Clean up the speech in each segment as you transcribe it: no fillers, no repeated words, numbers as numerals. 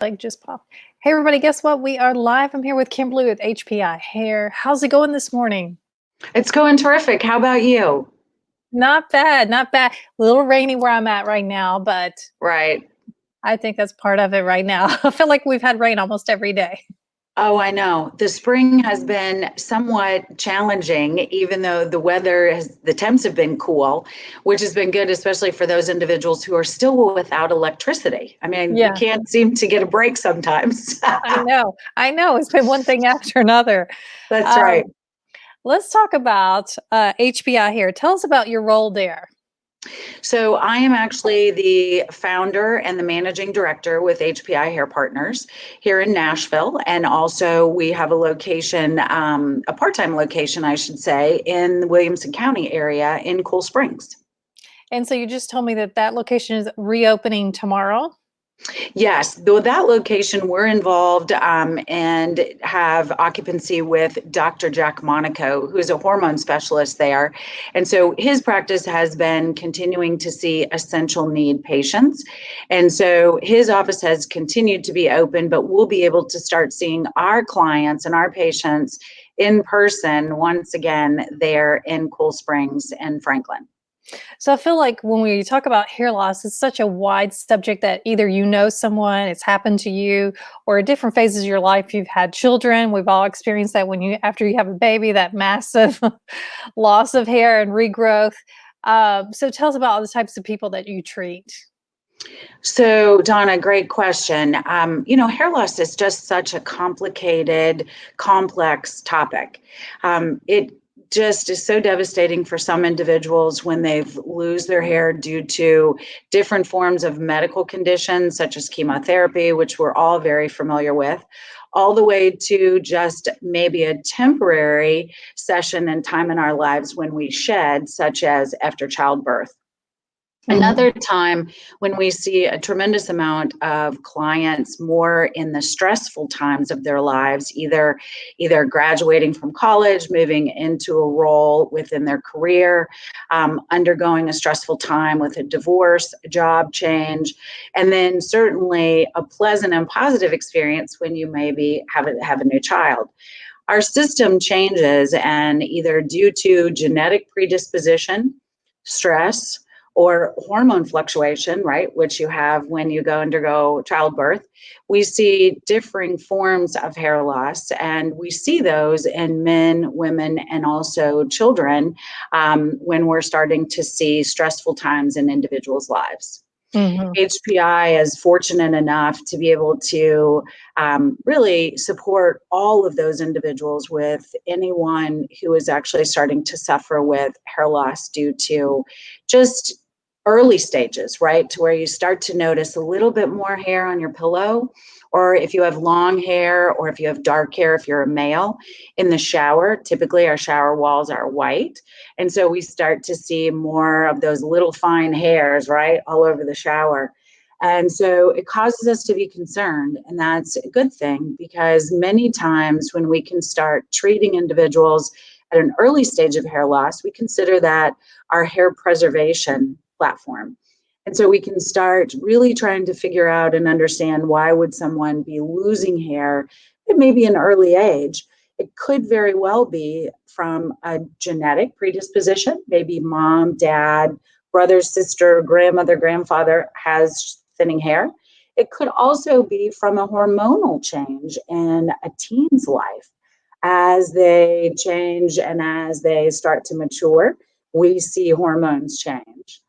Like just pop. Hey everybody, guess what? We are live. I'm here with Kimberly with HPI Hair. How's it going this morning? It's going terrific. How about you? Not bad, not bad. A little rainy where I'm at right now, but Right. I think that's part of it right now. I feel like we've had rain almost every day. Oh, I know. The spring has been somewhat challenging, even though the temps have been cool, which has been good, especially for those individuals who are still without electricity. I mean, you Yeah, can't seem to get a break sometimes. I know. I know. It's been one thing after another. That's right. Um, let's talk about HPI Hair. Tell us about your role there. So I am actually the founder and the managing director with HPIHair Partners here in Nashville. And also we have a location, a part-time location, I should say, in the Williamson County area in Cool Springs. And so you just told me that that location is reopening tomorrow. Yes, though that location, we're involved and have occupancy with Dr. Jack Monaco, who is a hormone specialist there. And so his practice has been continuing to see essential need patients. And so his office has continued to be open, but we'll be able to start seeing our clients and our patients in person once again there in Cool Springs and Franklin. So I feel like when we talk about hair loss, it's such a wide subject that either you know someone, it's happened to you, or at different phases of your life, you've had children. We've all experienced that when after you have a baby, that massive loss of hair and regrowth. So tell us about all the types of people that you treat. So, Donna, great question. Hair loss is just such a complicated, complex topic. It just is so devastating for some individuals when they lose their hair due to different forms of medical conditions, such as chemotherapy, which we're all very familiar with, all the way to just maybe a temporary session and time in our lives when we shed, such as after childbirth. Mhm. Another time when we see a tremendous amount of clients more in the stressful times of their lives, either graduating from college, moving into a role within their career, undergoing a stressful time with a divorce, a job change, and then certainly a pleasant and positive experience when you maybe have a new child. Our system changes, and either due to genetic predisposition, stress, or hormone fluctuation, right, which you have when you go undergo childbirth, we see differing forms of hair loss, and we see those in men, women, and also children when we're starting to see stressful times in individuals' lives. Mhm. HPI is fortunate enough to be able to really support all of those individuals with anyone who is actually starting to suffer with hair loss due to just early stages, right? To where you start to notice a little bit more hair on your pillow, or if you have long hair, or if you have dark hair, if you're a male in the shower. Typically, our shower walls are white. And so we start to see more of those little fine hairs, right, all over the shower. And so it causes us to be concerned. And that's a good thing, because many times when we can start treating individuals at an early stage of hair loss, we consider that our hair preservation platform. And so we can start really trying to figure out and understand, why would someone be losing hair at maybe an early age? It could very well be from a genetic predisposition. Maybe mom, dad, brother, sister, grandmother, grandfather has thinning hair. It could also be from a hormonal change in a teen's life. As they change and as they start to mature, we see hormones change.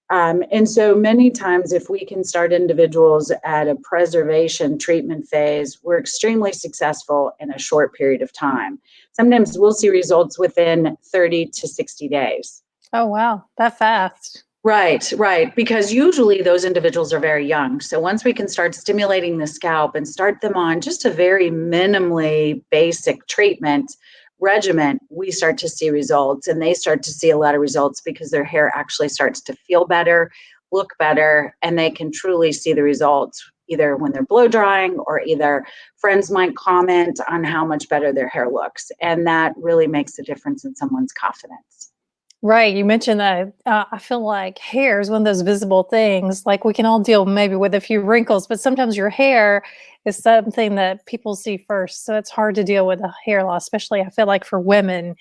And so many times, if we can start individuals at a preservation treatment phase, we're extremely successful in a short period of time. Sometimes we'll see results within 30 to 60 days. Oh wow, that fast. Right, right. Because usually those individuals are very young. So once we can start stimulating the scalp and start them on just a very minimally basic treatment regimen, we start to see results, and they start to see a lot of results because their hair actually starts to feel better, look better, and they can truly see the results either when they're blow drying, or either friends might comment on how much better their hair looks. And that really makes a difference in someone's confidence. Right, you mentioned that. I feel like hair is one of those visible things. Like we can all deal maybe with a few wrinkles, but sometimes your hair is something that people see first. So it's hard to deal with a hair loss, especially I feel like for women.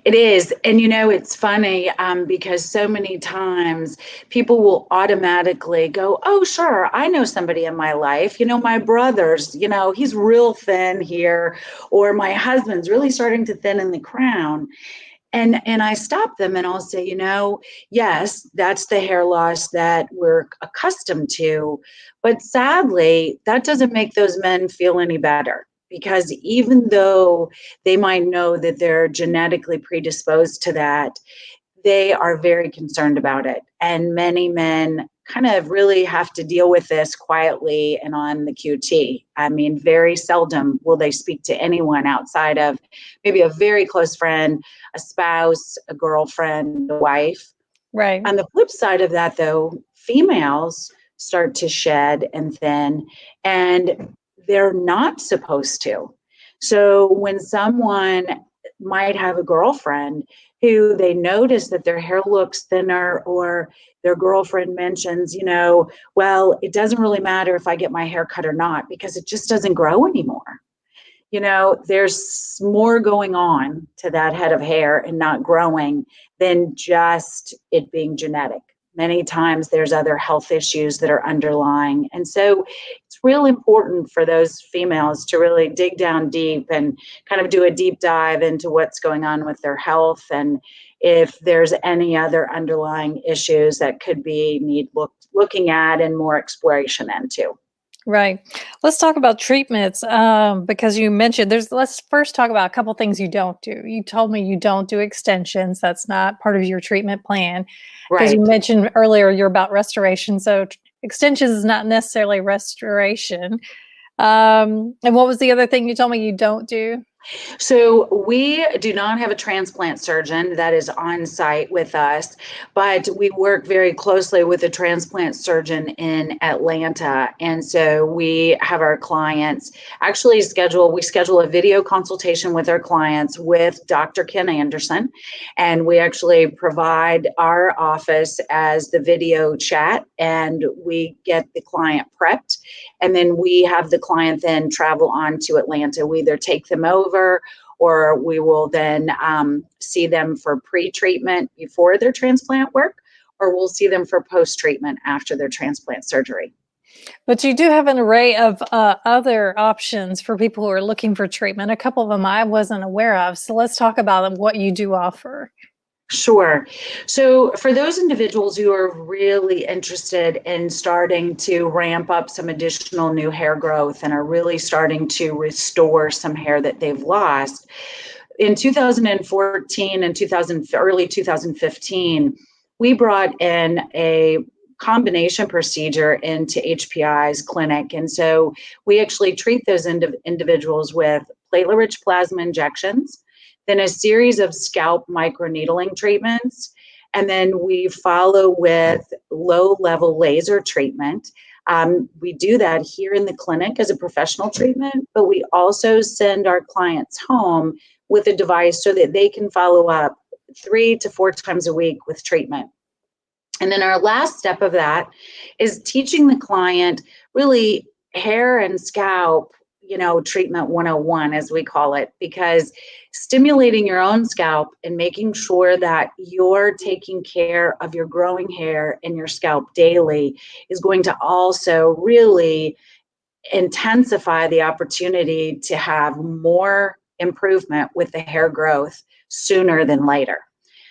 It is. And it's funny because so many times people will automatically go, oh, sure, I know somebody in my life. My brother's, he's real thin here, or my husband's really starting to thin in the crown. And I stop them and I'll say, yes, that's the hair loss that we're accustomed to. But sadly, that doesn't make those men feel any better because even though they might know that they're genetically predisposed to that, they are very concerned about it. And many men kind of really have to deal with this quietly and on the QT. I mean, very seldom will they speak to anyone outside of maybe a very close friend, a spouse, a girlfriend, a wife. Right. On the flip side of that, though, females start to shed and thin, and they're not supposed to. So when someone might have a girlfriend who they notice that their hair looks thinner, or their girlfriend mentions, well, it doesn't really matter if I get my hair cut or not because it just doesn't grow anymore. There's more going on to that head of hair and not growing than just it being genetic. Many times there's other health issues that are underlying. And so it's real important for those females to really dig down deep and kind of do a deep dive into what's going on with their health, and if there's any other underlying issues that could need looking at and more exploration into. Right. Let's talk about treatments because you mentioned let's first talk about a couple things you don't do. You told me you don't do extensions. That's not part of your treatment plan because you Right. mentioned earlier you're about restoration. So extensions is not necessarily restoration. And what was the other thing you told me you don't do? So we do not have a transplant surgeon that is on site with us, but we work very closely with a transplant surgeon in Atlanta. And so we have our clients we schedule a video consultation with our clients with Dr. Ken Anderson. And we actually provide our office as the video chat, and we get the client prepped. And then we have the client then travel on to Atlanta. We either take them over, or we will then see them for pre-treatment before their transplant work, or we'll see them for post-treatment after their transplant surgery. But you do have an array of other options for people who are looking for treatment. A couple of them I wasn't aware of. So let's talk about what you do offer. Sure. So for those individuals who are really interested in starting to ramp up some additional new hair growth and are really starting to restore some hair that they've lost, in 2014 and early 2015, we brought in a combination procedure into HPI's clinic. And so we actually treat those individuals with platelet-rich plasma injections, then a series of scalp microneedling treatments, and then we follow with low-level laser treatment. We do that here in the clinic as a professional treatment, but we also send our clients home with a device so that they can follow up 3 to 4 times a week with treatment. And then our last step of that is teaching the client really hair and scalp, treatment 101, as we call it, because stimulating your own scalp and making sure that you're taking care of your growing hair and your scalp daily is going to also really intensify the opportunity to have more improvement with the hair growth sooner than later.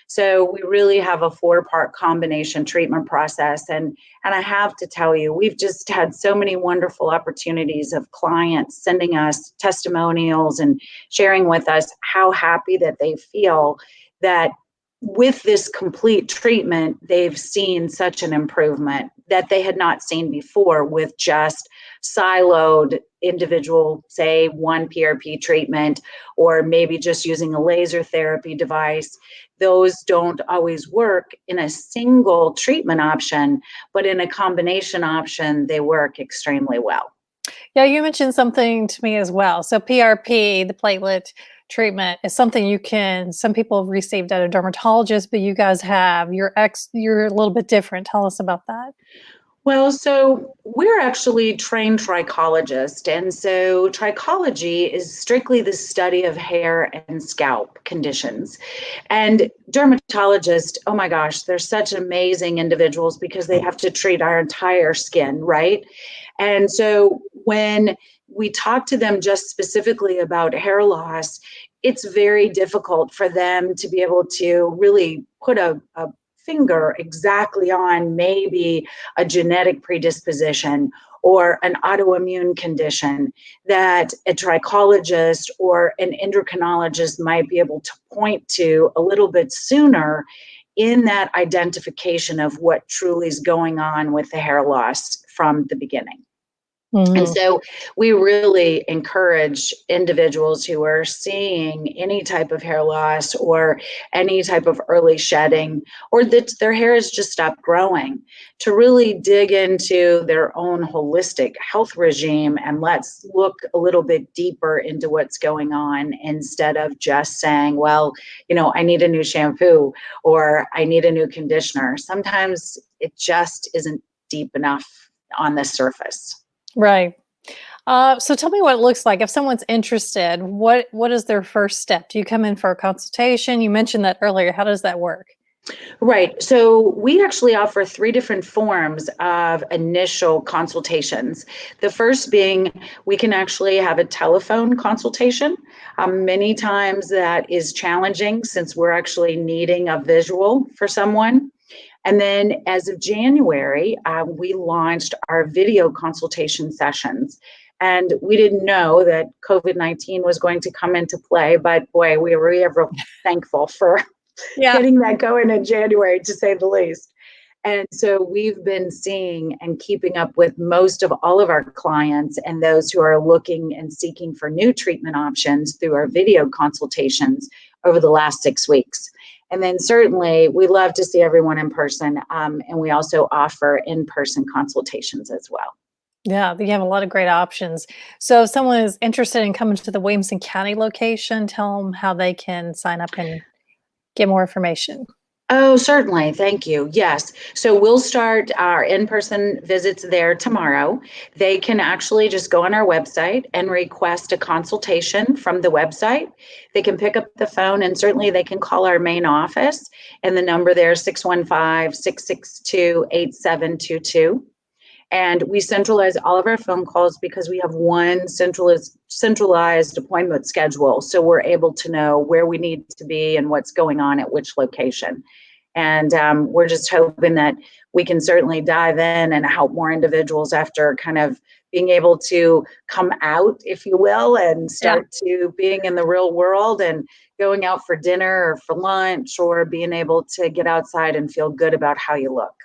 So we really have a 4-part combination treatment process. And I have to tell you, we've just had so many wonderful opportunities of clients sending us testimonials and sharing with us how happy that they feel that with this complete treatment, they've seen such an improvement that they had not seen before with just siloed individual, say, one PRP treatment, or maybe just using a laser therapy device. Those don't always work in a single treatment option, but in a combination option, they work extremely well. Yeah, you mentioned something to me as well. So PRP, the platelet treatment is something some people have received at a dermatologist, but you guys have, you're a little bit different. Tell us about that. Well, so we're actually trained trichologists. And so trichology is strictly the study of hair and scalp conditions. And dermatologists, oh my gosh, they're such amazing individuals because they have to treat our entire skin, right? And so when we talk to them just specifically about hair loss, it's very difficult for them to be able to really put a finger exactly on maybe a genetic predisposition or an autoimmune condition that a trichologist or an endocrinologist might be able to point to a little bit sooner in that identification of what truly is going on with the hair loss from the beginning. And so we really encourage individuals who are seeing any type of hair loss or any type of early shedding, or that their hair has just stopped growing, to really dig into their own holistic health regime and let's look a little bit deeper into what's going on instead of just saying, well, I need a new shampoo or I need a new conditioner. Sometimes it just isn't deep enough on the surface. Right. So tell me what it looks like. If someone's interested, what is their first step? Do you come in for a consultation? You mentioned that earlier. How does that work? Right. So we actually offer 3 different forms of initial consultations. The first being we can actually have a telephone consultation. Many times that is challenging since we're actually needing a visual for someone. And then as of January, we launched our video consultation sessions. And we didn't know that COVID-19 was going to come into play, but boy, we were ever thankful for Yeah. getting that going in January, to say the least. And so we've been seeing and keeping up with most of all of our clients and those who are looking and seeking for new treatment options through our video consultations over the last 6 weeks. And then certainly we love to see everyone in person. And we also offer in-person consultations as well. Yeah, you have a lot of great options. So if someone is interested in coming to the Williamson County location, tell them how they can sign up and get more information. Oh, certainly. Thank you. Yes. So we'll start our in-person visits there tomorrow. They can actually just go on our website and request a consultation from the website. They can pick up the phone and certainly they can call our main office, and the number there is 615-662-8722. And we centralize all of our phone calls because we have one centralized appointment schedule. So we're able to know where we need to be and what's going on at which location. And we're just hoping that we can certainly dive in and help more individuals after kind of being able to come out, if you will, and start to being in the real world and going out for dinner or for lunch or being able to get outside and feel good about how you look.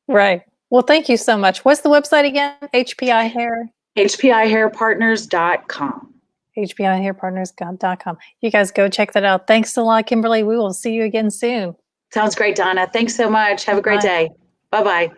Right. Well, thank you so much. What's the website again? HPI Hair? HPIHairPartners.com. HPIHairPartners.com. You guys go check that out. Thanks a lot, Kimberly. We will see you again soon. Sounds great, Donna. Thanks so much. Have a great Bye. day. Bye-bye.